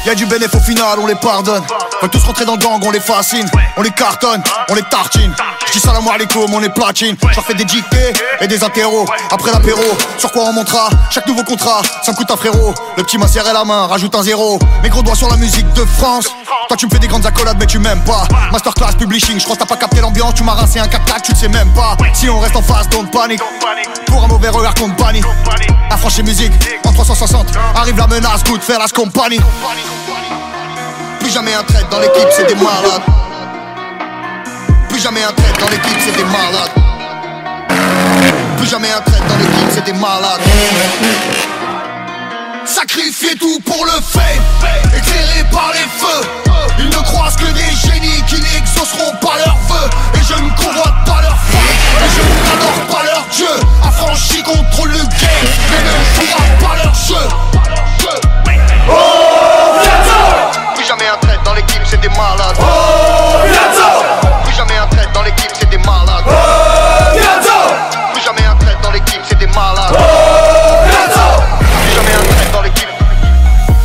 Y'a du bénéf au final, on les pardonne. Veulent tous rentrer dans le gang, on les fascine. On les cartonne, on les tartine. J'dis salam alaikum, on est platine. J'leur fais des dictées et des interros. Après l'apéro, sur quoi on montera chaque nouveau contrat, ça me coûte un frérot. Le petit m'a serré la main, rajoute un zéro. Mes gros doigts sur la musique de France. Toi tu me fais des grandes accolades mais tu m'aimes pas. Masterclass publishing, j'crois que t'as pas capté l'ambiance. Tu m'as rincé un 4-4, tu le sais même pas. Si on reste en face, don't panic. Pour un mauvais regard qu'on banni. Affranchis musique, en 360. Arrive la menace, good faire la compagnie. Plus jamais un trait dans l'équipe, c'est des malades. Plus jamais un trait dans l'équipe, c'est des malades. Plus jamais un trait dans l'équipe, c'est des malades. Sacrifier tout pour le fame, éclairé par les feux. Ils ne croisent que des génies qui n'exauceront pas leurs vœux. Et je ne convoite pas leur femme, et je n'adore pas leur dieu. Affranchi contrôle le game, mais ne jouera pas leur jeu. Oh, bientôt. Plus jamais un trait dans l'équipe, c'est des malades. Oh, bientôt. Plus jamais un trait dans l'équipe, c'est des malades. Oh, bientôt. Plus jamais un trait dans l'équipe, c'est des malades. Oh, bientôt. Plus jamais un trait dans l'équipe.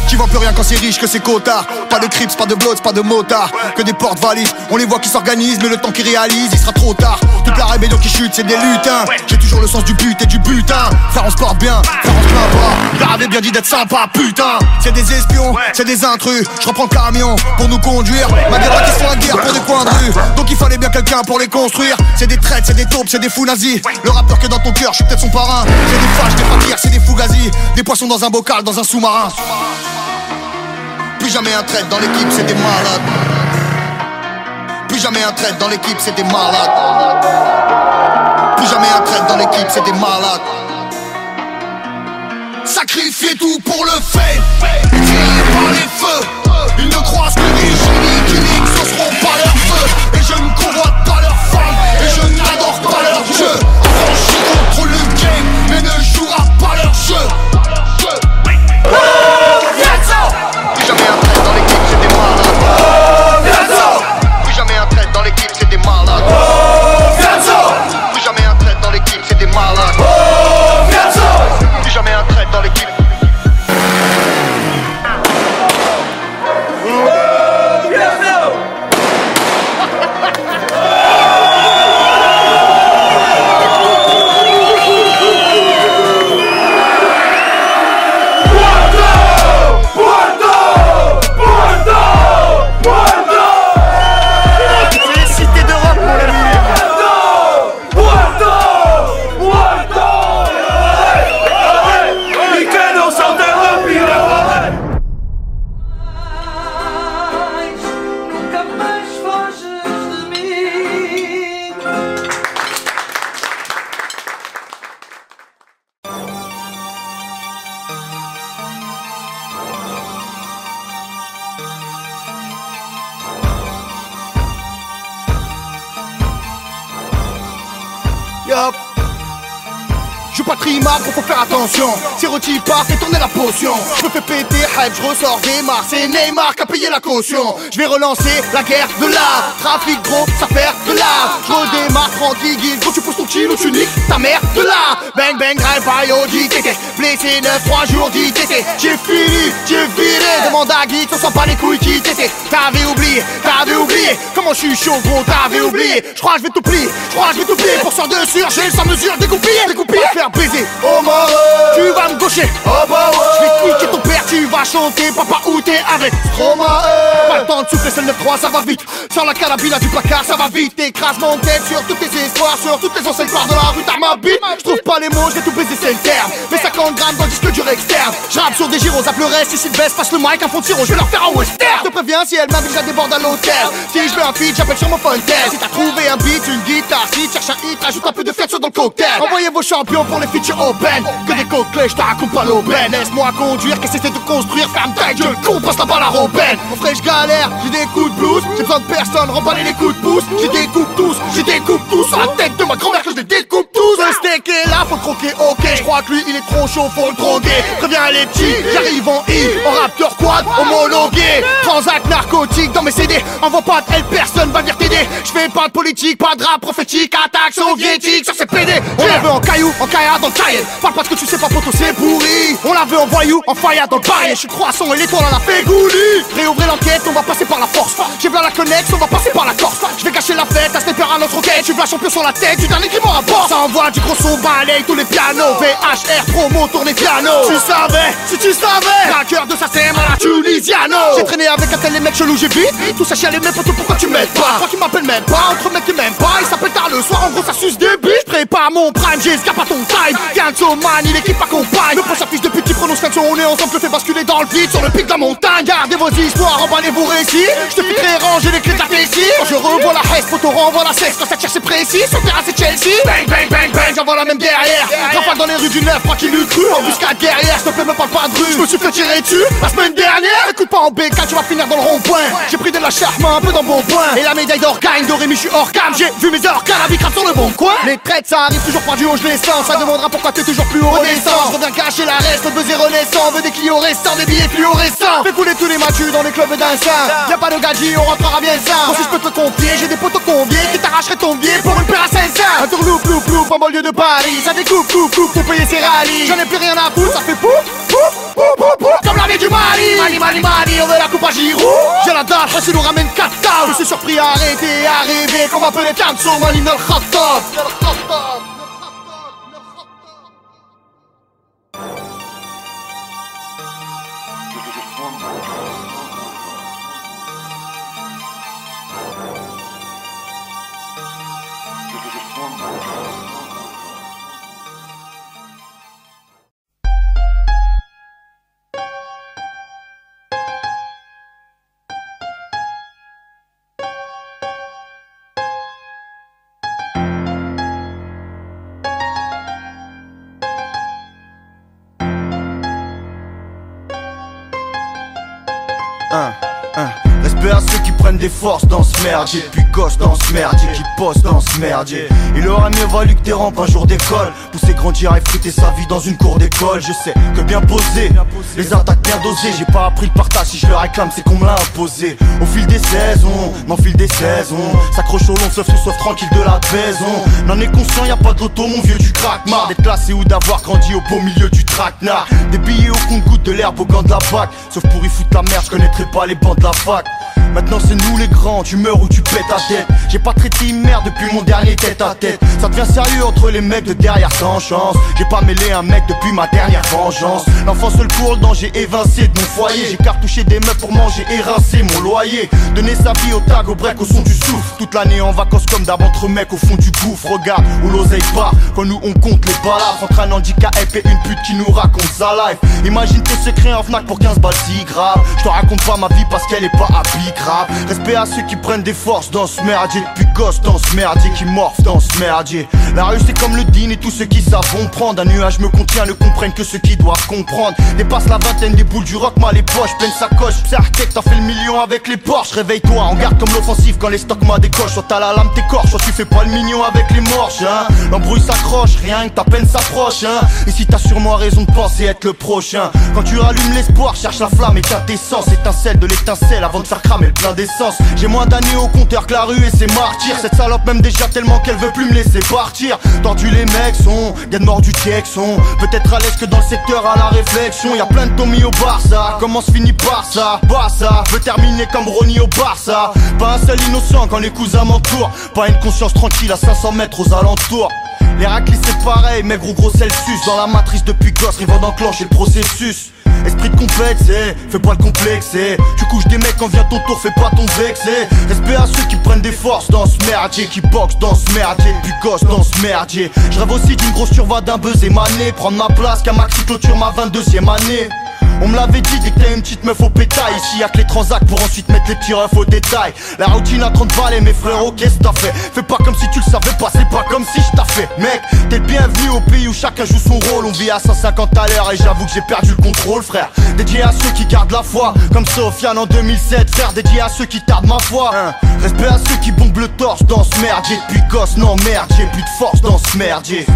Qui vend plus rien quand c'est riche que c'est cotard. Pas de crips, pas de bloods, pas de motards. Que des portes-valises, on les voit qui s'organisent. Mais le temps qu'ils réalisent, il sera trop tard. Toute la rébellion qui chute, c'est des lutins. J'ai toujours le sens du but et du butin. Frère on se porte bien, frère on se plaint pas. Gars avait bien dit d'être sympa, putain. C'est des espions, c'est des intrus. Je reprends le camion pour nous conduire. Malgré pas qu'ils font la guerre pour des coins de rue. Donc il fallait bien quelqu'un pour les construire. C'est des traites, c'est des taupes, c'est des fous nazis. Le rappeur que dans ton cœur, je suis peut-être son parrain. C'est des fâches, des fakirs, c'est des fugazis. Des poissons dans un bocal, dans un sous-marin. Plus jamais un trait dans l'équipe, c'est des malades. Plus jamais un trait dans l'équipe, c'est des malades. Plus jamais un trait dans l'équipe, c'est des malades. Sacrifier tout pour le fame, éclairé par les feux. Ils ne croisent que des génies qui n'exauceront pas leurs vœux. Et je ne convoite pas leur femme, et je n'adore pas leur dieu. Affranchi contre le game, mais ne jouera pas leur jeu. Plus jamais un trait dans l'équipe, c'est des malades. Oh, bientôt. Plus jamais un trait dans l'équipe, c'est des malades. Oh, bientôt. Plus jamais un trait dans l'équipe, c'est des malades. Oh, bientôt. Plus jamais un trait dans l'équipe. Yup. Je suis pas trimable, faut faire attention. C'est rôti part, fait tourner la potion. Je me fais péter, hype, je ressors des marques. C'est Neymar qui a payé la caution. Je vais relancer la guerre de l'art. Trafic gros, ça perd de l'art. Je redémarre tranquille, quand tu pousses ton kilo, tu niques ta mère de l'art. Bang bang, drive by OG, tété. Blessé 9, 3 jours d'ITT. J'ai fini, j'ai viré. Demande à Geek, on sent pas les couilles qui t'étaient. T'avais oublié comment je suis chaud gros, t'avais oublié. Je crois que je vais tout plier, pour sortir de surgé, sans mesure, découpiller. Faire baiser, oh mort, tu vas me gaucher, oh bah ouais. Je vais niquer ton père, tu vas chanter, papa où t'es avec Stroma. Pas le temps de souffler, c'est le 9-3, ça va vite. Sans la carabine du placard, ça va vite. Écrase mon tête sur toutes tes espoirs, sur toutes les enseignes de la rue, t'as ma bite. Je trouve pas les mots, je vais tout baiser, c'est le terme. Fais 50 grammes dans le disque dur externe. Je rappe sur des gyros, à pleurer, si Sylvestre passe le mic, un fond de sirop, je vais leur faire un western. Je te préviens, si elle m'invite, je la déborde à l'hôtel. Si je veux un feat, j'appelle sur mon fontaine. Si t'as trouvé un beat, une guitare, si tu cherches un hit, rajoute un peu de fiature dans le cocktail. Envoyez vos champions pour les features open. Que des coquelets, je te raconte pas l'aubaine. Laisse-moi conduire, qu'est-ce que c'est de construire, ferme ta gueule, con, passe la balle à Robin. Mon frère, je galère, j'ai des coups de blues. J'ai besoin de personne, remballer les coups de pouce. J'ai des coups tous sur la tête de ma grand-mère que je les découpe tous. Le steak est là, faut le croquer, ok. Je crois que lui, il est trop chaud, faut le droguer. Préviens les petits, j'arrive en I, en Raptor Quad, homologué. Transac narcotique dans mes CD, envoie pas de elle, personne va venir t'aider. Je fais pas pas de politique, pas de rap prophétique, attaque soviétique sur ces PD. On la veut en caillou, en caillard dans le cahier. Parle pas de ce que tu sais pas poto, c'est pourri. On la veut en voyou, en faillade dans le bail. Je suis croissant et l'étoile en a fait goulis. Réouvrir l'enquête, on va passer par la force. J'ai plein la connexion, on va passer par la Corse. Je vais gâcher la fête, à sniper à notre roquette. Tu veux la champion sur la tête, du dernier qui m'en rapporte. Ça envoie du gros son, balaye tous les pianos. VHR, promo, tourner piano. Tu savais, si tu savais. Craqueur de sa sème à la Tunisiano. J'ai traîné avec un tel les mecs chelous, j'ai vite. Tout ça chialer mes potos, pourquoi tu m'aides pas? Toi qui m'appelles même pas, entre mecs qui m'aiment pas. Il s'appelle tard le soir, en gros ça suce des biches. Prépare mon prime, j'escape à ton time. Ganso mani, l'équipe accompagne. Le prochain fils de petit prononce l'action, on est ensemble, te fait basculer dans le vide sur le pic de la montagne. Gardez vos histoires, emballez vos récits. Je te fais ranger les clés de la vessie. Quand je revois la haisse, photo renvoie la sexe. Quand ça tire c'est précis, sur terrain c'est Chelsea. Bang bang bang bang, j'envoie la même derrière. Rafale dans les rues du neuf, crois qu'il l'eût cru. Embuscade guerrière, s'il te plaît me parle pas de rue. Je me suis fait tirer dessus la semaine dernière. Écoute pas en BK, tu vas finir dans le rond-point. J'ai pris de la charme, un peu dans bon point. Et la médaille d'or gagne, de Rémi, je suis hors cam. J'ai vu mes organes, la vie crame sur le bon coin. Les traites, ça arrive toujours par du haut, je les sens. Ça demandera pourquoi t'es toujours plus haut descend. Je reviens cacher la reste, le buzz est renaissant. Veut des clients restants, des billets fluorescents. Fais couler tous les matus dans les clubs d'instinct. Y'a pas de gadget, on rentrera bien ça. Si je peux te le confier, j'ai des potos conviés qui t'arracheraient ton billet pour une paire à 500. Un tourloup, loup, loup, en banlieue de Paris. Ça découpe, coupe pour payer ses rallyes. J'en ai plus rien à foutre, ça fait pouf, pouf, pouf, pouf, pouf. Comme l'armée du Mali. Mali, on veut la coupe à Giroud. J'ai la dalle, si nous ramène 4 tables. Je suis surpris, arrêtez, arrivé. Qu'on m'appelle Kanso, Mali, le Khattab. Respect à ceux qui prennent des forces dans ce merdier, puis gosse dans ce merdier, qui posent dans ce merdier. Il aurait mieux valu que tes rampes un jour d'école, pousser grandir et fruiter sa vie dans une cour d'école. Je sais que bien posé, les attaques bien dosées. J'ai pas appris le partage, si je le réclame c'est qu'on me l'a imposé. Au fil des saisons, m'enfile des saisons, s'accroche au long, sauf tranquille de la maison. N'en est conscient, y a pas d'auto, mon vieux, du craque. Marre d'être classé ou d'avoir grandi au beau milieu du traquenard. Des billets au compte-gouttes, de l'herbe au gant de la fac. Sauf pour y foutre la merde, je connaîtrais pas les bancs de la fac. Maintenant c'est nous les grands, tu meurs ou tu pètes ta tête. J'ai pas traité une merde depuis mon dernier tête à tête. Ça devient sérieux entre les mecs de derrière sans chance. J'ai pas mêlé un mec depuis ma dernière vengeance. L'enfant seul court le danger évincé de mon foyer. J'ai cartouché des meufs pour manger et rincer mon loyer. Donner sa vie au tag, au break, au son du souffle. Toute l'année en vacances comme d'hab entre mecs au fond du gouffre. Regarde où l'oseille part, quand nous on compte les balafres. Entre un handicap et une pute qui nous raconte sa life. Imagine tes secrets en Fnac pour 15 balles si grave. Je te raconte pas ma vie parce qu'elle est pas habillée. Respect à ceux qui prennent des forces dans ce merdier. Depuis gosse dans ce merdier, qui morphent dans ce merdier. La rue c'est comme le din et tous ceux qui savent vont prendre. Un nuage me contient, ne comprennent que ceux qui doivent comprendre. Dépasse la vingtaine, des boules du rock, mal les poches, pleine sacoche. Certec, t'en fais le million avec les Porsche. Réveille-toi, en garde comme l'offensive quand les stocks m'a décoche. Soit t'as la lame t'écorche, soit tu fais pas le mignon avec les morches hein. L'embrouille s'accroche, rien que ta peine s'approche hein. Et si t'as sûrement raison de penser être le prochain. Quand tu rallumes l'espoir, cherche la flamme et quintessence. Étincelle de l'étincelle avant de faire cramer le plein d'essence. J'ai moins d'années au compteur que la rue et ses martyrs. Cette salope m'aime déjà tellement qu'elle veut plus me laisser partir. Tordu les mecs sont, gagne mort du Texon. Peut-être à l'aise que dans le secteur à la réflexion. Y'a plein de Tommy au Barça, comment se finit par ça? Barça, veut terminer comme Ronnie au Barça. Pas un seul innocent quand les cousins m'entourent. Pas une conscience tranquille à 500 mètres aux alentours. Les raclis c'est pareil, maigre ou gros Celsius. Dans la matrice depuis gosse, rivant d'enclencher le processus. Esprit de complexe, fais pas le complexer. Tu couches des mecs quand vient ton tour, fais pas ton vexé. Respect à ceux qui prennent des forces dans ce merdier, qui boxent dans ce merdier, depuis gosse dans ce merdier. Je rêve aussi d'une grosse turva d'un buzz émané. Prendre ma place qu'un maxi clôture ma 22e année. On me l'avait dit dès que t'as une petite meuf au pétail. Ici y'a que les transacts pour ensuite mettre les petits refs au détail. La routine à 30 balles et mes frérots qu'est-ce que t'as fait? Fais pas comme si tu le savais pas, c'est pas comme si je t'ai fait. Mec, t'es le bienvenu au pays où chacun joue son rôle. On vit à 150 à l'heure et j'avoue que j'ai perdu le contrôle frère. Dédié à ceux qui gardent la foi, comme Sofiane en 2007. Frère, dédié à ceux qui tardent ma foi Respect à ceux qui bombent le torse dans ce merdier. Depuis gosse, non merde, j'ai plus de force dans ce merdier.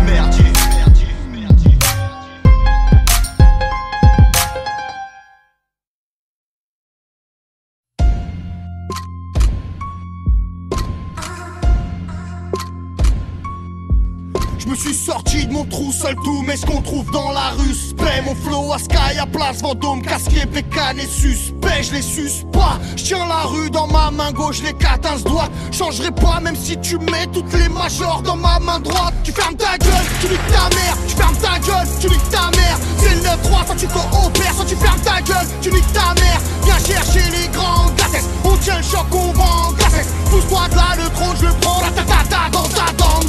me suis sorti de mon trou seul, tout mais ce qu'on trouve dans la rue spray. Mon flow à Sky à place Vendôme, casqué, bécane et suspect. Je les suce pas, je tiens la rue dans ma main gauche, les 14 doigts. Changerai pas même si tu mets toutes les majors dans ma main droite. Tu fermes ta gueule, tu niques ta mère. Tu fermes ta gueule, tu niques ta mère. C'est le 9-3, soit tu coopères, soit tu fermes ta gueule, tu niques ta mère. Viens chercher les grandes glaces, on tient le choc, on vend en glace. Pousse-toi de là, le trône, je le prends, la ta dans ta dent.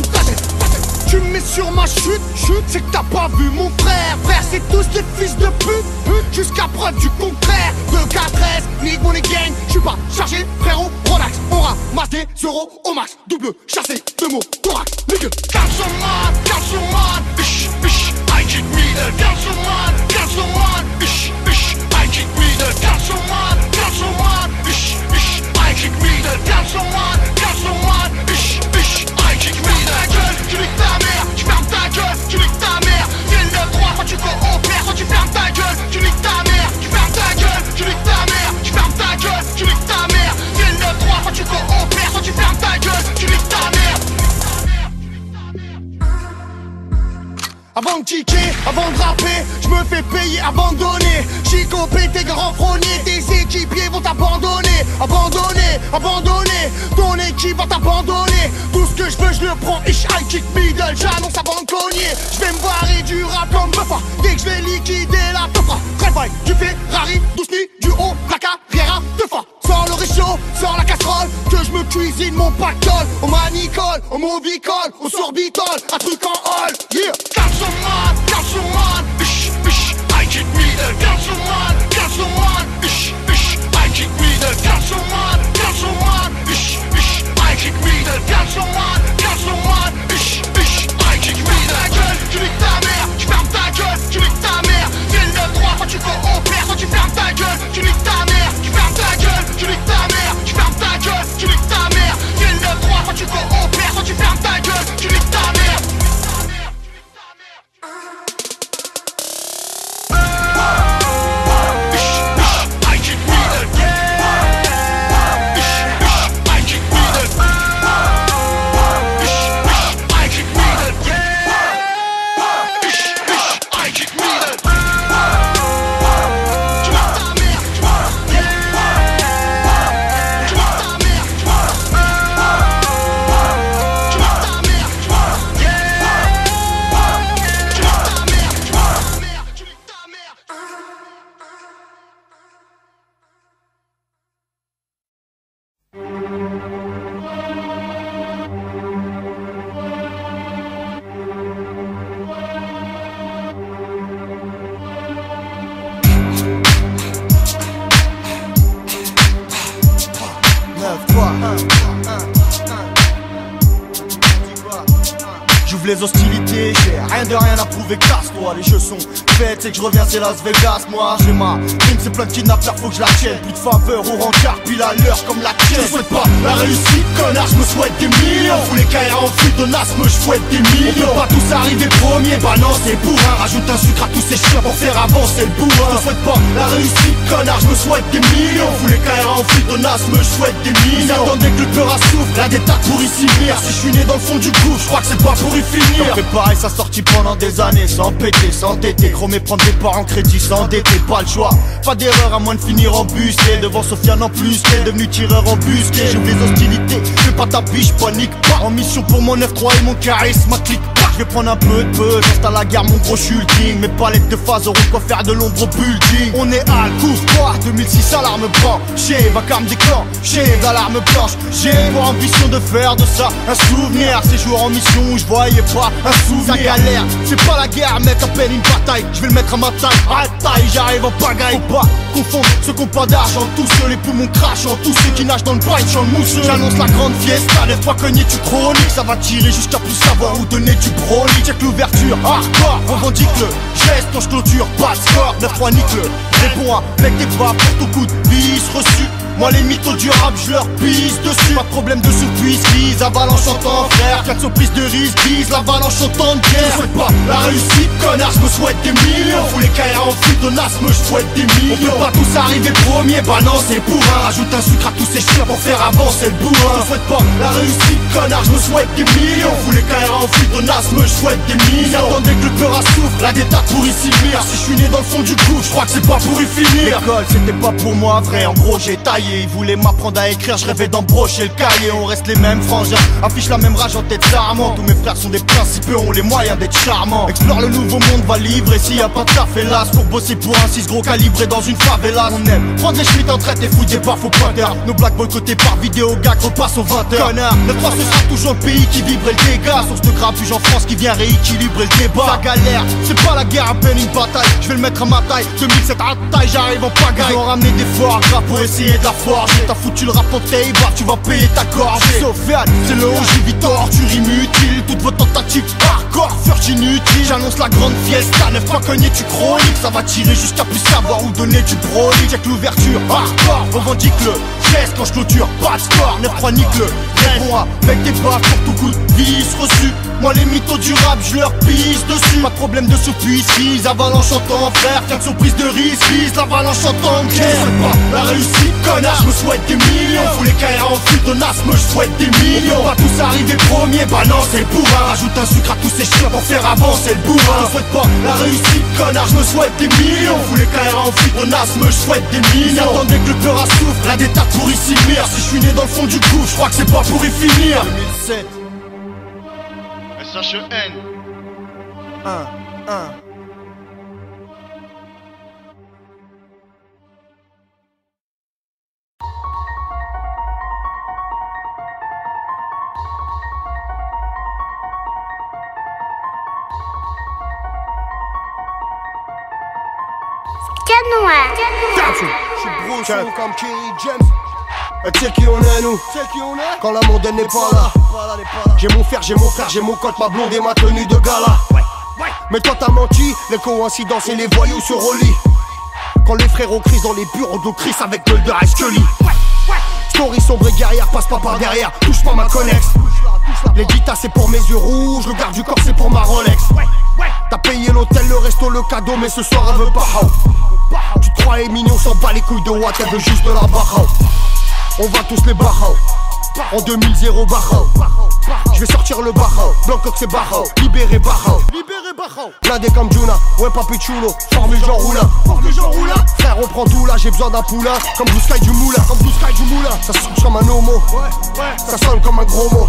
Tu me mets sur ma chute, c'est que t'as pas vu mon frère. Frère, c'est tous des fils de pute, jusqu'à preuve du contraire. 2-4-13, nique mon gang, j'suis pas chargé, frérot, relax. On ramasse des euros au max, double chassé, deux mots, thorax, nigga. Councilman, ish, I kick me the councilman, ish, I kick me the councilman, ish, I kick me the councilman, ish, I kick me the gueule, tu niques ta mère, tu fermes ta gueule, tu niques ta mère. C'est le 9-3, soit tu coopères, soit tu fermes ta gueule, tu niques ta mère, tu fermes ta gueule, tu niques ta mère, tu fermes ta gueule, tu niques ta mère. C'est le 9-3, soit tu coopères, soit tu fermes ta gueule, tu niques ta mère. Avant de kicker, avant de rapper, je me fais payer, abandonner. Chico, pété, grand fronier, tes équipiers vont t'abandonner. Abandonner, ton équipe va t'abandonner. Tout ce que je veux, je le prends, ish, I kick middle, j'annonce avant de cogner. Je vais me barrer du rap comme Buffa, dès que je vais liquider la teufra. Travail, du Ferrari, 12 nuits, du haut, la carrière, deux fois. Sors le réchaud, sors la casserole, que je me cuisine mon pactole. Au manicole, au movicole, au sorbitol, un truc en hall, yeah. Councilman, ish, I kick me the councilman, ish, I kick me the councilman, ish, I kick me the councilman, ish, I kick me the gueule, tu niques ta mère, tu fermes ta gueule, tu niques ta mère. C'est le 9-3, soit tu coopères, soit tu fermes ta gueule, tu niques ta mère, tu fermes ta gueule, tu niques ta mère, tu fermes ta gueule, tu niques ta mère. C'est le 9-3, soit tu coopères, soit tu fermes ta gueule, tu niques ta mère. J'ouvre les hostilités, j'ai rien à prouver, casse-toi, les jeux sont faits, c'est que je reviens, c'est Las Vegas, moi j'ai ma prime, c'est plein de kidnappeurs, faut que je la tienne, plus de faveur au rencard, puis la leur comme la tienne. Je souhaite pas la réussite, connard, je me souhaite des millions, vous les KR en fuite, de asthme, je souhaite des millions. On peut pas tous arriver premiers, bah non c'est bourrin, rajoute un sucre à tous ces chiens pour faire avancer le bourrin. Je souhaite pas la réussite, connard, je me souhaite des millions, vous les KR en fuite, de asthme, je souhaite des millions. J'attendais que le peur souffle, la détaque pour y finir, si je suis né dans le fond du coup, je crois que c'est pas pour y finir. On fait pareil, ça sortit pendant des années, sans péter, sans téter, chromé, prendre des parts en crédit, s'endetter, pas le choix. Pas d'erreur à moins de finir embusqué, devant Sofiane en plus, qui est devenu tireur embusqué. J'ouvre les hostilités, fais pas ta biche, panique pas. En mission pour mon 9-3 et mon charisme, ma clique pas. Je vais prendre un peu de buzz, j'installe la gare, mon gros shooting. Mes palettes de phase auront quoi faire de l'ombre au building. On est à couvre-toi, 2006 alarme branchée, vacarme des clans, j'ai d'alarme blanche. J'ai pour ambition de faire de ça un souvenir. Ces jours en mission où je voyais pas un souvenir. Ça galère, c'est pas la guerre, mec, à peine une bataille. Je vais le mettre à ma taille, à taille, j'arrive en pagaille. Faut pas confondre ceux qui ont pas d'argent, tous ceux les poumons crachant, tous ceux qui nagent dans le bain, sur le mousseux. J'annonce la grande fiesta, les fois cogné tu chroniques. Ça va tirer jusqu'à plus savoir où donner du brolique. Check l'ouverture, hardcore, revendique le geste, quand je clôture, pas de score. 9-3 nique le, réponds avec tes bras pour ton coup de vis reçu. Moi les mythos du rap je leur pisse dessus. Pas de problème de sous-puisse, vise avalanche en temps frère. 400 prises de risque, vise l'avalanche en temps de guerre. Je souhaite pas la réussite connard, je me souhaite des millions. Vous les KR en fuite de nasme, je souhaite des millions. On peut pas tous arriver premier, bah non c'est pour un. Rajoute un sucre à tous ces chiens pour faire avancer le bourrin. Je souhaite pas la réussite connard, je me souhaite des millions. Vous les KR en fuite de nasme, je souhaite des millions. Attendez que le peur souffre, la détat pour ici venir. Si je suis né dans le fond du coup, je crois que c'est pas pour y finir. L'école c'était pas pour moi vrai, en gros j'ai taillé. Ils voulaient m'apprendre à écrire, je rêvais d'embrocher le cahier. On reste les mêmes frangins, affiche la même rage en tête charmant. Tous mes frères sont des principeux, ont les moyens d'être charmants. Explore le nouveau monde, va livrer s'il y a pas de taf hélas. Pour bosser pour un 6 gros calibré dans une favela. On aime prendre les schmitts en traite et foutre des baffes au pointeur. Nos blagues boycottées par vidéo gag repassent aux 20h. Connard, le 3 ce sera toujours le pays qui vibre le dégât. Source de grabuge en France qui vient rééquilibrer le débat. Ça galère, c'est pas la guerre à peine une bataille. Je vais le mettre à ma taille, 2007 à taille, j'arrive en pagaille. Ils ont ramené des foires gras pour essayer de la forger. T'as foutu le rap en taille, tu vas payer ta gorgée. Sofiane, c'est le OG Victor, tu rimes utile. Toutes vos tentatives hardcore, furent inutiles. J'annonce la grande fiesta, 9 points cognés, tu chroniques. Ça va tirer jusqu'à plus savoir où donner du brolique. Check l'ouverture, hardcore, revendique le geste quand je clôture, pas de score. 9-3 nique le réponds avec des baffes pour tout coup de vis reçu. Moi les mythos du rap, je leur pisse dessus. Pas de problème de sous-puisse, vise avalanche en temps frère. Tiens de surprise de risque, vise l'avalanche en temps de guerre. Je souhaite pas la réussite connard, je me souhaite des millions. Vous les KR en fuite de nasme, je souhaite des millions. Pas tous arriver premier, bah non c'est pour un. Rajoute un sucre à tous ces chiens pour faire avancer le bourrin. Je souhaite pas la réussite connard, je me souhaite des millions. Vous les KR en fuite de nasme, je souhaite des millions. Attendez que le peur souffre, la détat pour ici venir. Si je suis né dans le fond du coup, je crois que c'est pas pour y finir. 2007 SHN 1. Je suis brochon comme Kerry James. Tu sais qui on est nous, quand la mondaine n'est pas là. J'ai mon fer, j'ai mon frère, j'ai mon cote, ma blonde et ma tenue de gala. Mais toi t'as menti, les coïncidences et les voyous se relient. Quand les frérots crient dans les bureaux de Chris avec Mulder et Scully. Story sombre et guerrière, passe pas par derrière, touche pas ma connexe. Les guitares c'est pour mes yeux rouges, le garde du corps c'est pour ma Rolex. T'as payé l'hôtel, le resto, le cadeau, mais ce soir elle veut pas. Tu te croyais mignon, s'en bat les couilles de Watt, elle veut juste de la barra. On va tous les barra. En 2000 barra. Je vais sortir le barra. Blancoc c'est barra. Libéré barra. Blindé comme Juna, ouais papi chulo. Formule Jean Roulin. Frère on prend tout là, j'ai besoin d'un poulain. Comme Blue Sky du moulin. Ça sonne comme un homo. Ça sonne comme un gros mot.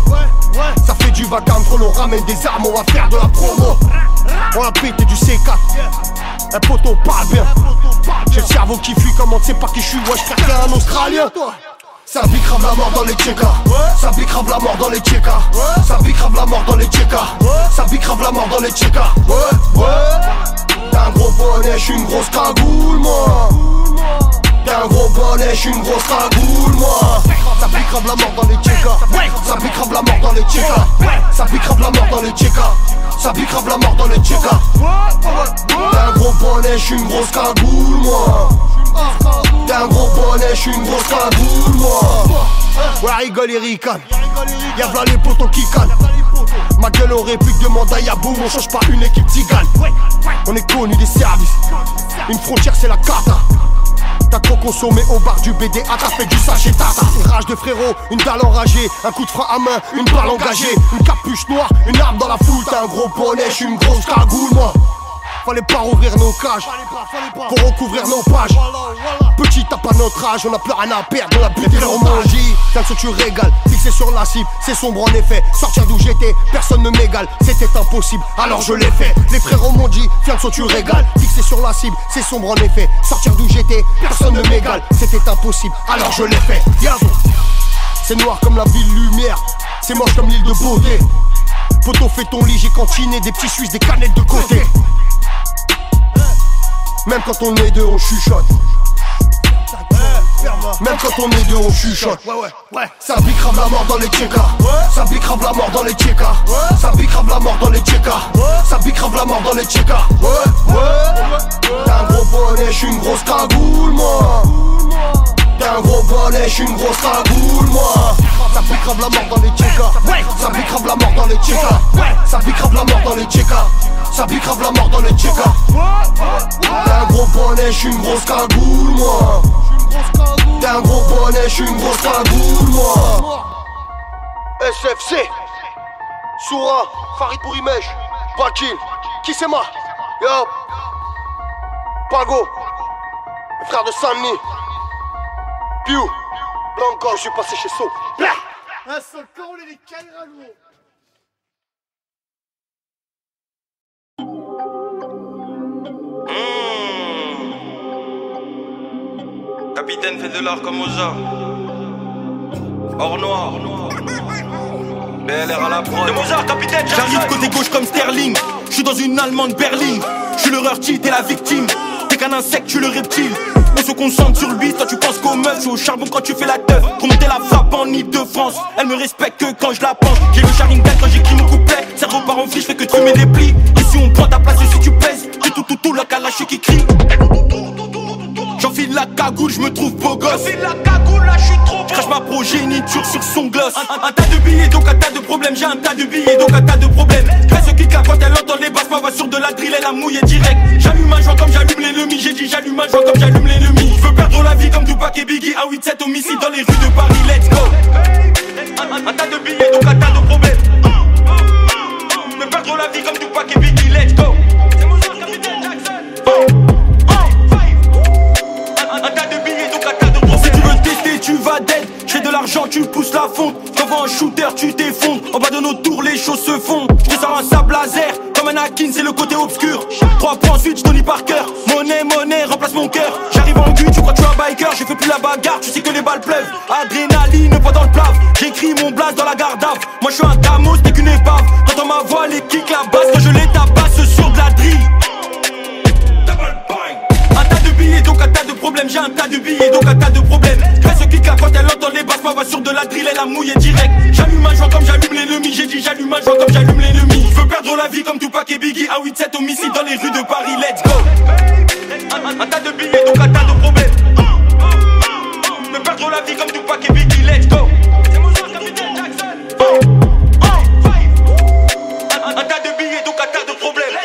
Ça fait du vacarme, trop on ramène des armes, on va faire de la promo. On a pété du C4. Un poteau parle bien. J'ai le cerveau qui fuit, comment tu sais pas qui je suis. Ouais je frère qu'un Australien. Ça bicrave la mort dans les tchékas. Ça bicrave la mort dans les tchékas. Ça bicrave la mort dans les tchékas. Ça bicrave la mort dans les tchékas. T'as un gros bonnet, j'suis une grosse cagoule moi. T'as un gros bonnet, j'suis une grosse cagoule moi. Ça bicrave la mort dans les tchékas. Ça bicrave la mort dans les tchékas. Ça bicrave la mort dans les tchékas. Ça bicrave la mort dans les tchékas. T'as un gros bonnet, j'suis une grosse cagoule moi. T'as un gros bonnet, j'suis une grosse cagoule moi. Ouais rigole et ricane. Y'a v'là les potos qui calent. Ma gueule en réplique demande à Yaboum. On change pas une équipe tigane. On est connu des services. Une frontière c'est la cata. T'as trop consommé au bar du BDA, t'as fait du sachet tata. Une rage de frérot, une dalle enragée, un coup de frein à main, une balle engagée, une capuche noire, une arme dans la foule. T'as un gros bonnet, j'suis une grosse cagoule moi. Fallait pas rouvrir nos cages pour recouvrir nos pages. Petit t'as pas notre âge, on a plus rien à perdre, on a buté leur magie. T'as le tu régales, fixé sur la cible, c'est sombre en effet. Sortir d'où j'étais, personne ne m'égale, c'était impossible, alors je l'ai fait. Les frérots m'ont dit, viens tu régales, fixé sur la cible, c'est sombre en effet. Sortir d'où j'étais, personne ne m'égale, c'était impossible, alors je l'ai fait. C'est noir comme la ville lumière, c'est moche comme l'île de beauté. Poto fais ton lit, j'ai cantiné des petits suisses, des canettes de côté. Même quand on est deux, on chuchote. Même quand on est deux, on chuchote. Ça bicrave la mort dans les tchékas. Ça bicrave la mort dans les tchékas. Ça bicrave la mort dans les tchékas. Ça bicrave la mort dans les tchékas. T'as un gros bonnet, j'suis une grosse cagoule moi. T'as un gros bonnet. bonnet, j'suis une grosse cagoule moi. Ça pique grave la mort dans les tchékas. Ça pique grave la mort dans les tchékas. Ça pique grave la mort dans les tchékas. Ça pique grave la mort dans les tchékas. T'es un gros bonnet, j'suis une grosse cagoule moi. T'es un gros bonnet, j'suis une grosse cagoule moi. SFC Soura, Farid Bourimesh, Bakil, qui c'est moi? Yo Pago, frère de Samni, Piu, Blanco, je suis passé chez So. Un seul corps, on est les Kairalo. Capitaine fait de l'art comme Oza. Or noir. BLR à la prod. De Mozart, capitaine, j'arrive côté gauche comme Sterling. Je suis dans une allemande Berlin. Je suis le Rurti, t'es la victime. T'es qu'un insecte, tu le reptile. On se concentre sur lui, toi tu penses qu'aux meufs. Je suis au charbon quand tu fais la teuf. Remonter la frappe en Ile-de-France. Elle me respecte que quand je la pense. J'ai le Sharingan quand j'écris mon couplet. Cerveau part en friche, fais que trumer des plis. Ici on prend ta place et si tu pèses. Tout, la calache qui crie. J'enfile la cagoule, je me trouve beau gosse. J'enfile la cagoule, là je suis trop beau. J'crache ma progéniture sur son gloss. Un tas de billets, donc un tas de problèmes. J'ai un tas de billets, donc un tas de problèmes. Grâce au kick là quand elle entend les basses, ma voiture de la drill, elle a mouillé direct. J'allume un joint comme j'allume l'ennemi. J'ai dit j'allume un joint comme j'allume l'ennemi. Je veux perdre la vie comme Tupac et Biggie. À 8-7 homicide dans les rues de Paris, let's go. Un tas de billets, donc un tas de problèmes. Je veux perdre la vie comme Tupac et Biggie, let's go. C'est mon genre, capitaine Jackson. Si tu veux tester, tu vas dead. J'ai de l'argent, tu pousses la fonte. T'envoies un shooter, tu t'effondres. En bas de nos tours, les choses se font. Je te sors un sable laser, comme un Akin, c'est le côté obscur. 3 points ensuite, Tony Parker. Monnaie, remplace mon cœur. J'arrive en cul, tu crois que tu es un biker. J'ai fait plus la bagarre, tu sais que les balles pleuvent. Adrénaline, pas dans le plave. J'écris mon blast dans la garde-ave. Moi je suis un Camos, t'es qu'une épave. T'entends ma voix, les kicks, la basse. Quand je les tabasse sur de la drill. Un tas de billets, donc un tas de problèmes. J'ai un tas de billets, donc un tas de problèmes. Reste ce kick là quand elle entend les basses, ma voiture de la drill, elle a mouillé direct. J'allume un joint comme j'allume l'ennemi. J'ai dit j'allume un joint comme j'allume l'ennemi. Je veux perdre la vie comme Tupac et Biggie. À 8-7 homicide dans les rues de Paris, let's go. Un tas de billets, donc un tas de problèmes. Je veux perdre la vie comme Tupac et Biggie, let's go. C'est mon genre, capitaine Jackson. Un tas de billets, donc un tas de problèmes.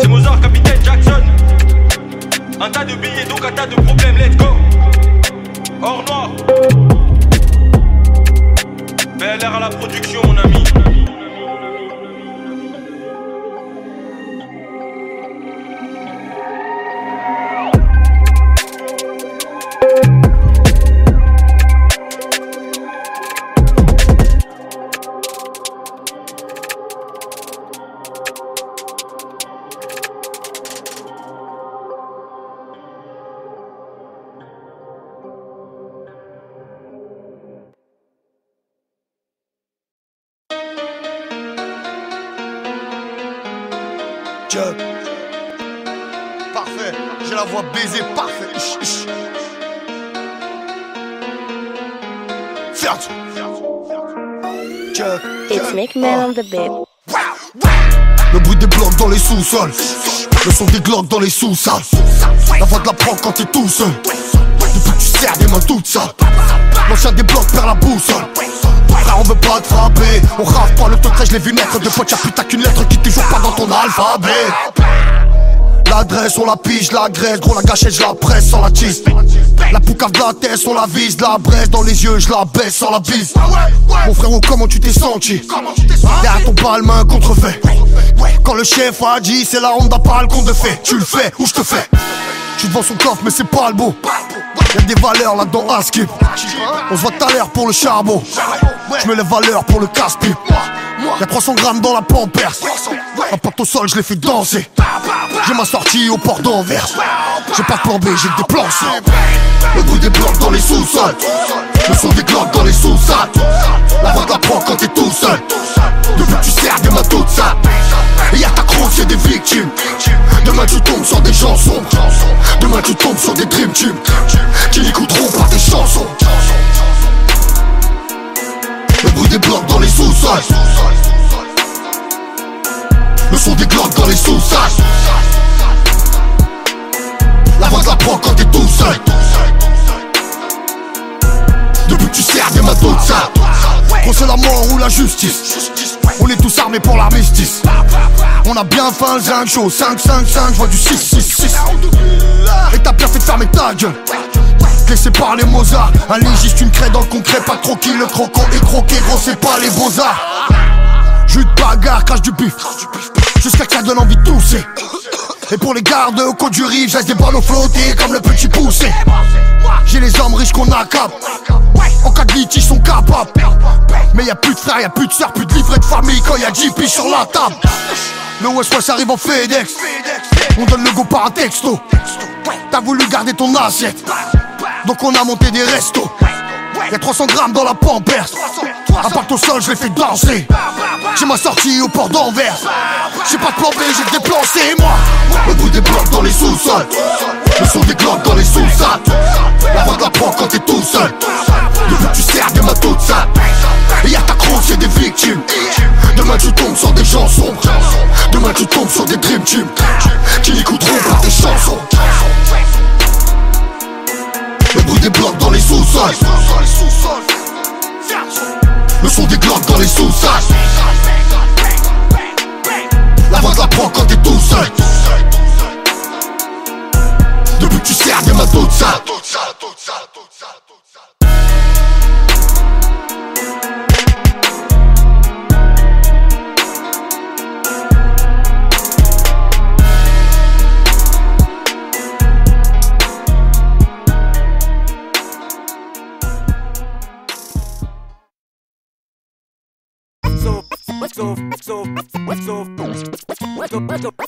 C'est Mozart, capitaine Jackson. Un tas de billets, donc un tas de problèmes, let's go. Or noir. BLR à la production, mon ami. Chuck. Parfait, j'ai la voix baisée, parfait. Ferme. Chuck. It's McMahon on the beat. Le bruit des blocs dans les sous-sols. Le son des glocks dans les sous-sols. La voix de la prendre quand t'es tout seul. Depuis que tu serres des mains toutes sales. L'ancien des blocs perd la boussole. Frère, on veut pas te frapper. On rave pas le teutré, je l'ai vu naître. Deux fois t'as putain qu'une lettre qui toujours pas dans ton alphabet. L'adresse, on la pige, la graisse. Gros, la gâchette, je la presse sans la cheese. La poucave de la tête, on la vise. La braise dans les yeux, je la baisse sans la bise. Mon frérot, comment tu t'es senti? Derrière ton palme, un contrefait. Quand le chef a dit, c'est la Honda, pas le compte de fait. Tu le fais ou je te fais. Tu te vends son coffre, mais c'est pas le beau. Y'a des valeurs là-dedans à skip. On se voit tout à l'heure pour le charbon. J'mets les valeurs pour le casse-pipe. Y'a 300 grammes dans la pampers. Un porte au sol, je l'ai fait danser. J'ai ma sortie au port d'Anvers. J'ai pas de plan B, j'ai que des plans C. Le bruit des blocs dans les sous-sols. Le son des glocks dans les sous-sols. La voix de la prend quand t'es tout seul. Depuis que tu sers des mains toutes sales. Et y'a ta crosse, c'est des victimes. Demain tu tombes sur des chansons. Demain tu tombes sur des dream teams qui n'écouteront pas tes chansons. Le bruit des blocs dans les sous-sols. Le son des glocks dans les sous-sols. La voix de la prend quand t'es tout seul. la justice. On est tous armés pour l'armistice. On a bien faim, le zinc chaud. 5-5-5, j'vois du 6-6-6. Et t'as bien fait de fermer ta gueule. Laissé par les Mozart. Un légiste, une craie dans le concret. Pas de croquis, le croco est croqué. Gros, c'est pas les beaux-arts. Jus de bagarre, crache du bif. Jusqu'à que ça donne envie de tousser. Et pour les gardes au côte du rive, j'laisse des ballots flotter comme le petit poussé. J'ai les hommes riches qu'on accable. En cas de litige, ils sont capables. Mais y'a plus de frères, y'a plus de sœurs, plus de livret de famille quand y'a 10 piges sur la table. Le West West arrive en FedEx. On donne le go par un texto. T'as voulu garder ton assiette, donc on a monté des restos. Y'a 300 grammes dans la pampers. Un pacte au sol, je l'ai fait danser. J'ai ma sortie au port d'Anvers. J'ai pas de plan B, j'ai déplacé moi. Le bruit des blocs dans les sous-sols. Le son des glocks dans les sous-sols. La voix de la prend quand t'es tout seul. Le but tu sers des matos de ça. Et y'a ta crosse, c'est des victimes. Demain tu tombes sur des gens sombres. Demain tu tombes sur des dream teams qui n'écouteront pas tes chansons. Le bruit des blocs dans les sous-sols. Le son des glocks dans les sous-sols. La voix de la prend quand t'es tout seul. Depuis que tu sers des matos de ça.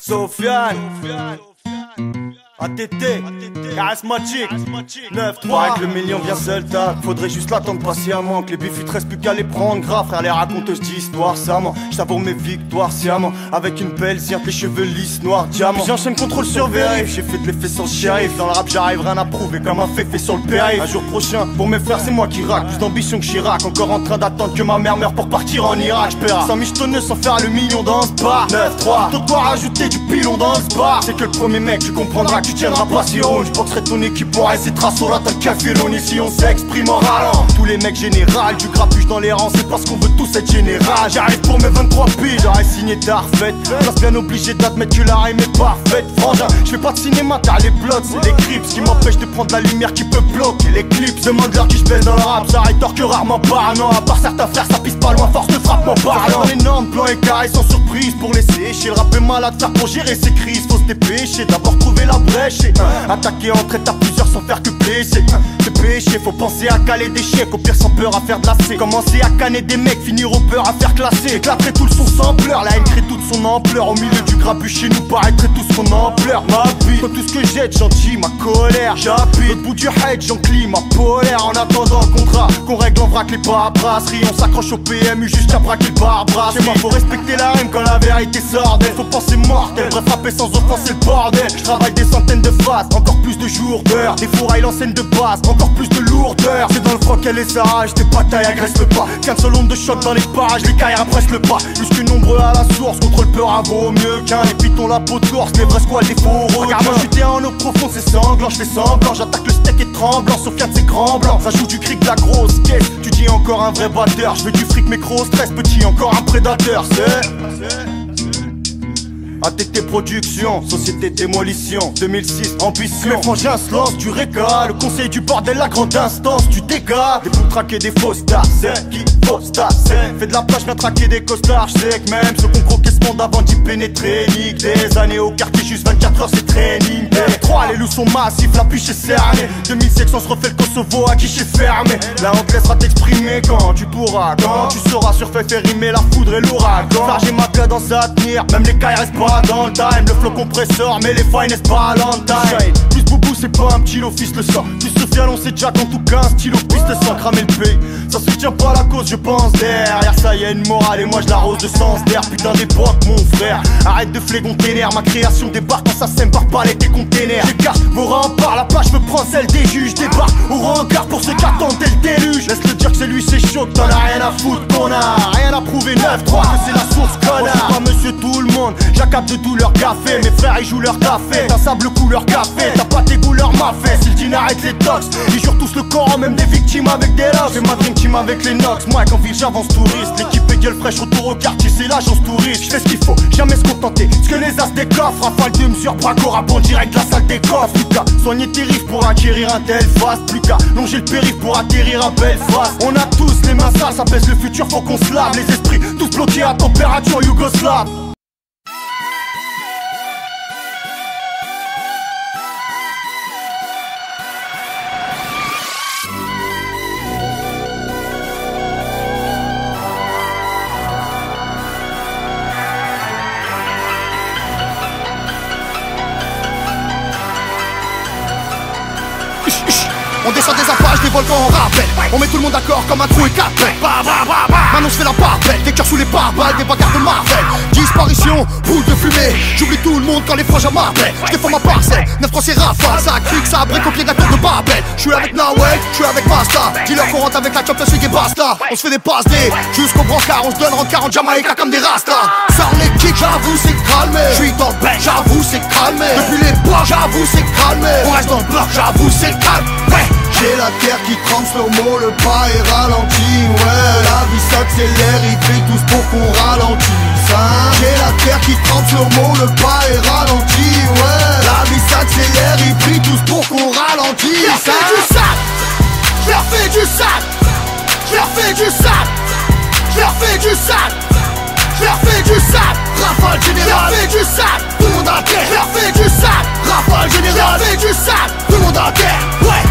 Sofiane ATT, charismatique 9-3 avec le million vient seul tac. Faudrait juste l'attendre patiemment. Que les bifs te reste plus qu'à les prendre grave. Frère les raconteuses d'histoire savant. J'savoure mes victoires sciemment. Avec une belle zirte, les cheveux lisses, noirs, diamants. Puis j'enchaîne contrôle sur vérif. J'ai fait de l'effet sans shérif. Dans le rap j'arrive rien à prouver comme un fait sur le périph'. Un jour prochain, pour mes frères c'est moi qui rack. Plus d'ambition que Chirac. Encore en train d'attendre que ma mère meure pour partir en Irak. J'paiera 100 michetonneux sans faire le million dans ce bar. 9-3, plutôt de quoi rajouter du pilon dans ce bar. C'est que le premier mec tu comprendras que tu tiendras pas si haut. J'boxerai ton équipe pour essayer de tracer la t'as le café l'on ici on s'exprime en râlant. Tous les mecs général, du grapuge dans les rangs. C'est parce qu'on veut tous être général. J'arrive pour mes 23 piges, j'aurais signé ta refait. Place bien obligé d'admettre que la rime est parfaite. Frangin, j'fais pas de cinéma car les plots c'est les clips qui m'empêchent de prendre la lumière qui peut bloquer les clips. Demande-leur qui j'pèse dans le rap, ça rétorque rarement parlant. À part certains frères ça pisse pas loin, force de frappe m'en parlant. Énorme plan et carré sans surprise pour les sécher. Le rap est malade faire pour gérer ses crises. Faut se dépêcher, d'abord trouver la brèche et attaquer entre étapes plusieurs sans faire que blesser. C'est péché, faut penser à caler des chèques. Au pire sans peur à faire de la C. Commencer à canner des mecs, finir au peur à faire classer. Éclaterait tout le son sans pleurs, la haine crée toute son ampleur. Au milieu du grabuge chez nous paraîtrait tout son ampleur. Ma vie, quand tout ce que j'ai de gentil, ma colère. J'habite au bout du head, j'enclis ma polaire. En attendant le contrat, qu'on règle en vrac les brasseries. On s'accroche au PMU jusqu'à braquer le bar-brasse. Chez moi faut respecter la rime quand la vérité sort d'elle. Faut penser mortel, bref frapper sans offenser le bordel. Je travaille des centaines de phases, encore plus de jours, d'heures. Des fourrailles l'enseigne de base, encore plus de lourdeur. C'est dans le froid qu'elle est sage, des batailles agressent le pas. 15 secondes de choc dans les parages, les carrières pressent le pas. Plus que nombreux à la source, contre le peur à vaut mieux qu'un. Les pitons la peau de course, les vrais squads, des faux requins. Regarde moi j'étais en eau profonde, c'est sanglant, j'fais semblant. J'attaque le steak et tremblant, Sofiane c'est grand blanc. Ça joue du cric de la grosse caisse, tu dis encore un vrai batteur. J'veux du fric mais gros stress, petit encore un prédateur. ATT Production, Société Démolition 2006, ambition. Les frangins se lancent du régal. Le conseil du bordel, la grande instance du dégât. Des bouts traqués, des fausses stars, c'est qui fausse star, c'est. Fait de la plage, viens traquer des costards. J'sais que même ceux qu'on croquait ce monde avant d'y pénétrer. Nique des années au quartier, juste 24 heures c'est training. Les 3, les loups sont massifs, la piche est cernée. 2006 on se refait le Kosovo à guichet fermé. Là on te laissera t'exprimer quand tu pourras. Quand tu sauras surfer, faire rimer la foudre et l'ouragan. Charger ma cadence à tenir, même les cailles restent pas dans le time. Le flow compresseur, mais les finest pas à l'entime. Plus boubou, c'est pas un petit office le sang. Plus Sofiane, on sait Jack en tout cas un stylo piste sans cramer le pays. Ça soutient pas la cause, je pense derrière ça y a une morale et moi je l'arrose de sens d'air. Putain d'époque mon frère, arrête de flégon tes nerfs. Ma création débarque quand ça sème par palais tes containers. J'écarte vos remparts, la plage me prend celle des juges. Débarque au rencard pour ceux qui attendent tel déluge. Laisse le dire que c'est lui c'est chaud, que t'en as rien à foutre. Qu'on a rien à prouver, 9-3 que c'est la source connard. Pas monsieur tout le monde, j'accapte de tout leur café. Mes frères ils jouent leur café, d'un sable couleur café. T'as pas tes goûts couleur m'a fait. Si le dîner arrête les tox, ils jurent tous le corps, même des victimes avec des locks. J'ai ma dream team avec les nox, moi qu'en ville j'avance touriste. L'équipe est gueule fraîche, retour au quartier, c'est l'agence touriste. J'fais ce qu'il faut, jamais se contenter. Ce que les as des coffres, rafale de mesure, braco, rap en direct, la salle des coffres. Plus qu'à soigner tes riffs pour acquérir un tel fast. Plus qu'à longer le périph' pour atterrir à Belfast. On a tous les mains sales, ça pèse le futur, faut qu'on se lave. Les esprits tous bloqués à température yougoslave. On descend des apaches, des volcans, on rappelle. On met tout le monde d'accord comme un trou et quatre pelles. Maintenant je fais la papelle, des cœurs sous les pare-balles, des bagarres de Marvel. Disparition, boule de fumée. J'oublie tout le monde quand les frangins m'appellent. Je défends ma parcelle, 9-3 c'est rafale. Ça clique, ça brique au pied de la tour de Babel. Je suis avec Nawel, je suis avec Basta. Dis-leur qu'on rentre avec la Champions League et basta. On se fait des passes D jusqu'au brancard. On se donne rentre 40 Jamaïca comme des rastas. Sors les kicks, j'avoue c'est calmé. Je suis dans le bec, j'avoue c'est calmé. Depuis les blocs, j'avoue c'est calmé. On reste dans le bloc, j'avoue c'est calme. Ouais. J'ai la terre qui tremble, slow-mo, le pas est ralenti, ouais. La vie s'accélère, ils crient tous pour qu'on ralentisse, hein. J'ai la terre qui tremble, slow-mo, le pas est ralenti, ouais. La vie s'accélère, ils crient tous pour qu'on ralentisse, hein. Je leur fais du sale, je leur fais du sale, je leur fais du sale, je leur fais du sale, rafale générale, je leur fais du sale, tout le monde à terre, je leur fais du sale, rafale générale, je leur fais du sale, tout le monde à terre, ouais.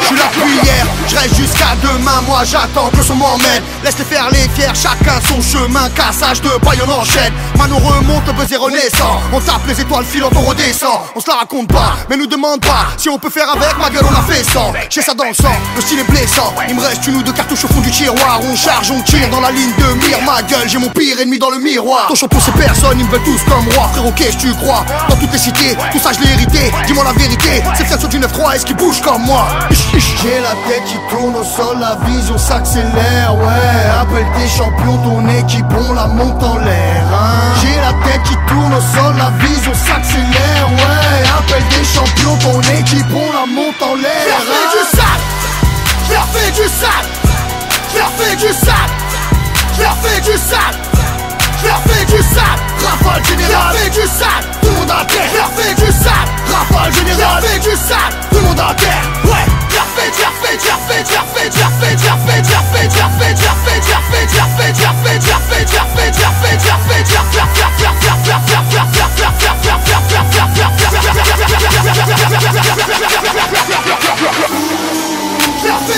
Je suis là depuis hier, je reste jusqu'à demain, moi j'attends que le son m'emmène. Laisse-les faire les fiers, chacun son chemin, cassage de paille on enchaîne. Mano remonte, le buzz est renaissant. On tape les étoiles filantes, on redescend. On se la raconte pas, mais nous demande pas si on peut faire avec, ma gueule on a fait sans. J'ai ça dans le sang, le style est blessant. Il me reste une ou deux cartouches au fond du tiroir. On charge, on tire dans la ligne de mire. Ma gueule, j'ai mon pire ennemi dans le miroir. Ton champion c'est personne, ils me veulent tous comme roi. Frérot, qu'est-ce que tu crois? Dans toutes les cités, tout ça je l'ai hérité. Dis-moi la vérité, c'est le du 9-3, est-ce qu'il bouge comme moi? J'ai la tête qui tourne au sol, la vision s'accélère, ouais. Appelle tes champions, ton équipe, on la monte en l'air, hein. J'ai la tête qui tourne au sol, la vision s'accélère, ouais. Appelle tes champions, ton équipe, on la monte en l'air, hein. Je leur fais du sale, je leur fais du sale, je leur fais du sale, je leur fais du sale, je leur fais du sale, rafale générale, je leur fais du sale, tout le monde à terre, je leur fais du sale, rafale générale, je leur fais du sale, tout le monde à terre, ouais. Je leur fais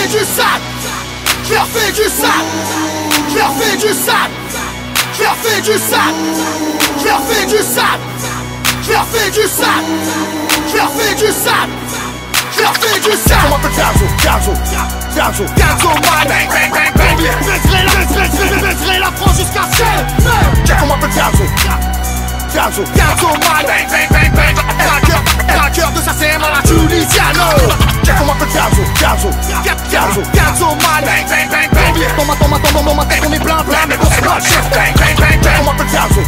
du sale, je leur fais du sale, je leur fais du sale, je leur fais du sale, je leur fais du sale, je leur fais du sale, je leur fais du sale. Je leur fais du sale. On m'appelle Gazo, man. Baisserai la France jusqu'à 7. On m'appelle Gazo, man. Traqueur de sa CM à la Tunisiano. On m'appelle Gazo, man. Dans ma tête on est plein, mais bon c'est pas le chef. On m'appelle Gazo,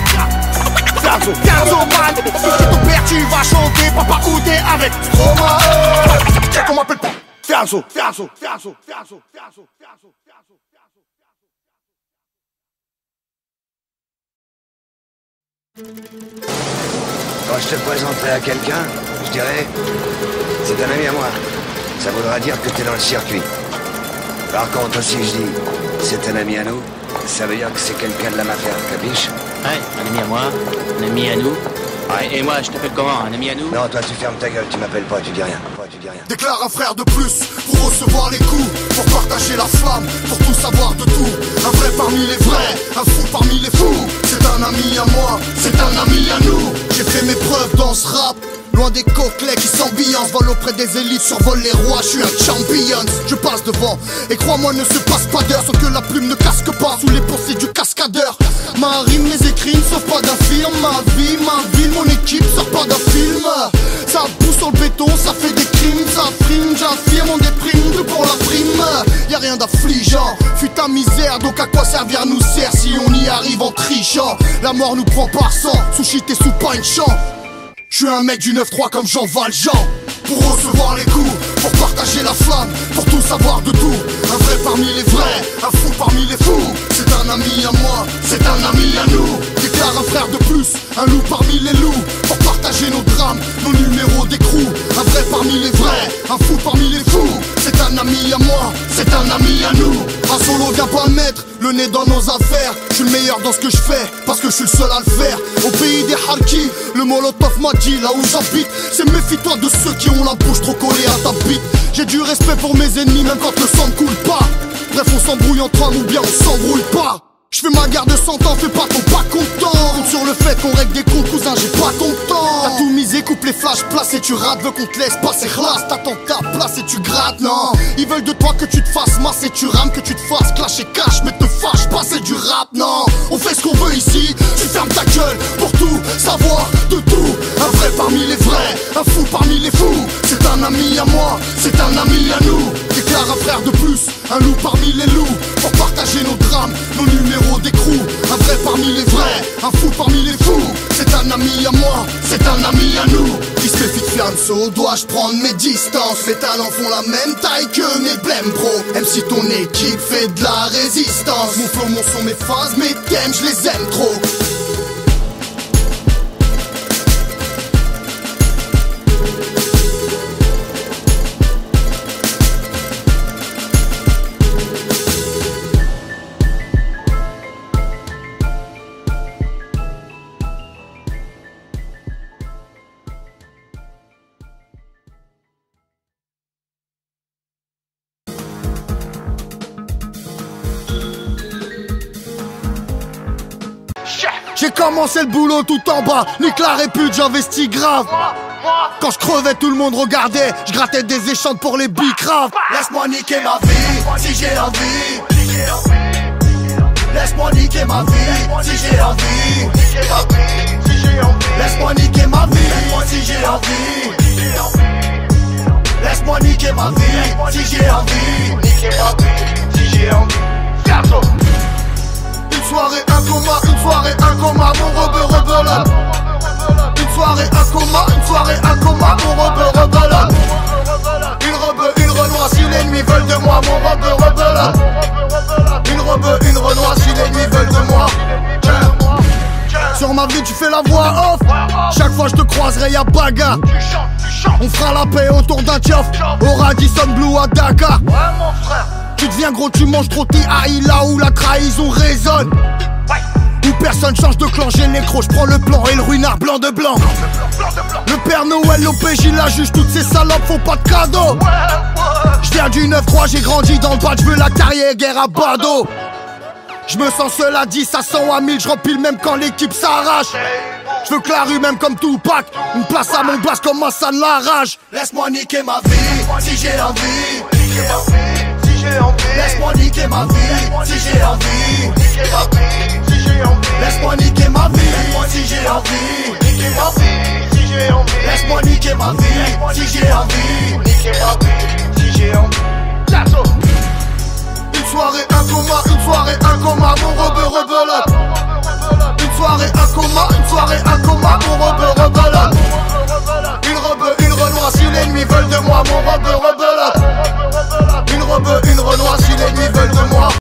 man. Si ton père tu vas chanter, papa ou t'es avec Stromae. On m'appelle Gazo. Quand je te présenterai à quelqu'un, je dirais, c'est un ami à moi. Ça voudra dire que t'es dans le circuit. Par contre, si je dis, c'est un ami à nous, ça veut dire que c'est quelqu'un de la mafia, capiche? Ouais, un ami à moi, un ami à nous. Ouais, et moi, je t'appelle comment? Un ami à nous? Non, toi, tu fermes ta gueule, tu m'appelles pas, tu dis rien. Déclare un frère de plus pour recevoir les coups, pour partager la flamme, pour tout savoir de tout. Un vrai parmi les vrais, un fou parmi les fous. C'est un ami à moi, c'est un ami à nous. J'ai fait mes preuves dans ce rap, Loin des coquelets qui s'ambiancent, volent auprès des élites, survolent les rois, je suis un champion. Je passe devant, et crois-moi ne se passe pas d'heure, sauf que la plume ne casque pas sous les pensées du cascadeur. Ma rime, mes écrits ne sortent pas d'un film. Ma vie, ma ville, mon équipe sort pas d'un film. Ça pousse sur le béton, ça fait des crimes, ça frime, j'affirme, on déprime, tout pour la prime. Y'a rien d'affligeant, fut ta misère, donc à quoi servir nous sert si on y arrive en trichant. La mort nous prend par sang, sous shit et sous pain de champ. J'suis un mec du 9-3 comme Jean Valjean. Pour recevoir les coups, pour partager la flamme, pour tout savoir de tout. Un vrai parmi les vrais, un fou parmi les fous. C'est un ami à moi, c'est un ami à nous. Déclare un frère de plus, un loup parmi les loups. Pour partager nos drames, nos numéros d'écrou. Un vrai parmi les vrais, un fou parmi les fous. C'est un ami à moi, c'est un ami à nous. Un solo vient pas mettre le nez dans nos affaires. Je suis le meilleur dans ce que je fais, parce que je suis le seul à le faire. Au pays des Harkis, le Molotov m'a dit, là où j'habite, c'est méfie-toi de ceux qui ont la bouche trop collée à ta bite. J'ai du respect pour mes ennemis, même quand le sang ne coule pas. Bref, on s'embrouille entre hommes ou bien on s'embrouille pas. Je fais ma garde de 100 ans, fais pas ton pas content. Compte sur le fait qu'on règle des comptes, cousin, j'ai pas ton temps. T'as tout misé, coupe les flashs, place et tu rates. Veux qu'on te laisse passer, classe, t'attends ta place et tu grattes, non. Ils veulent de toi que tu te fasses masse et tu rames, que tu te fasses clash et cash. Mais te fâche pas, c'est du rap, non. On fait ce qu'on veut ici, tu fermes ta gueule pour tout savoir de tout. Un vrai parmi les vrais, un fou parmi les fous. C'est un ami à moi, c'est un ami à nous. Déclare un frère de plus, un loup parmi les loups. Pour partager nos drames, nos numéros d'écrou. Un vrai parmi les vrais, un fou parmi les fous. C'est un ami à moi, c'est un ami à nous. Qui se fait fianso, dois-je prendre mes distances? Mes talents font la même taille que mes blèmes pro. Même si ton équipe fait de la résistance. Mon flow, mon son, mes phases, mes thèmes, je les aime trop. J'ai commencé le boulot tout en bas, nique la répute, j'investis grave. Quand je crevais, tout le monde regardait, je grattais des échanges pour les bicraves. Laisse-moi niquer ma vie, si j'ai envie. Laisse-moi niquer ma vie, si j'ai envie. Laisse-moi niquer ma vie, si j'ai envie. Laisse-moi niquer ma vie, si j'ai envie. Si j'ai envie. Une soirée, un coma, mon rebeu. Une soirée, un coma, mon rebeu. Une renoie, si l'ennemi veulent de moi, mon rebeu. Une renoie, si l'ennemi veulent de moi. Sur ma vie, tu fais la voix off. Chaque fois je te croiserai, y'a bagarre. On fera la paix autour d'un tiof. Au Radisson Blue à Dakar. Tu deviens gros, tu manges trop TAI là où la trahison résonne. Où personne change de clan, j'ai nécro, j'prends le plan et le ruinard blanc de blanc. Le Père Noël, l'OPJ, la juge, toutes ces salopes font pas de cadeaux. J'viens du 9-3, j'ai grandi dans le bas, j'veux la carrière, guerre à Bordeaux. J'me sens seul à 10, à 100, à 1000, j'rempile même quand l'équipe s'arrache. J'veux que la rue même comme Tupac, une place à mon blast comme Hassan la rage. Laisse-moi niquer ma vie, si j'ai envie. Laisse-moi niquer ma vie, si j'ai envie. Laisse-moi niquer ma vie, si j'ai envie. Laisse-moi niquer ma vie, si j'ai envie. Une soirée, un coma, mon rebeu. Une soirée, un coma, mon rebeu. Une renoie, si l'ennemi veulent de moi, mon rebeu.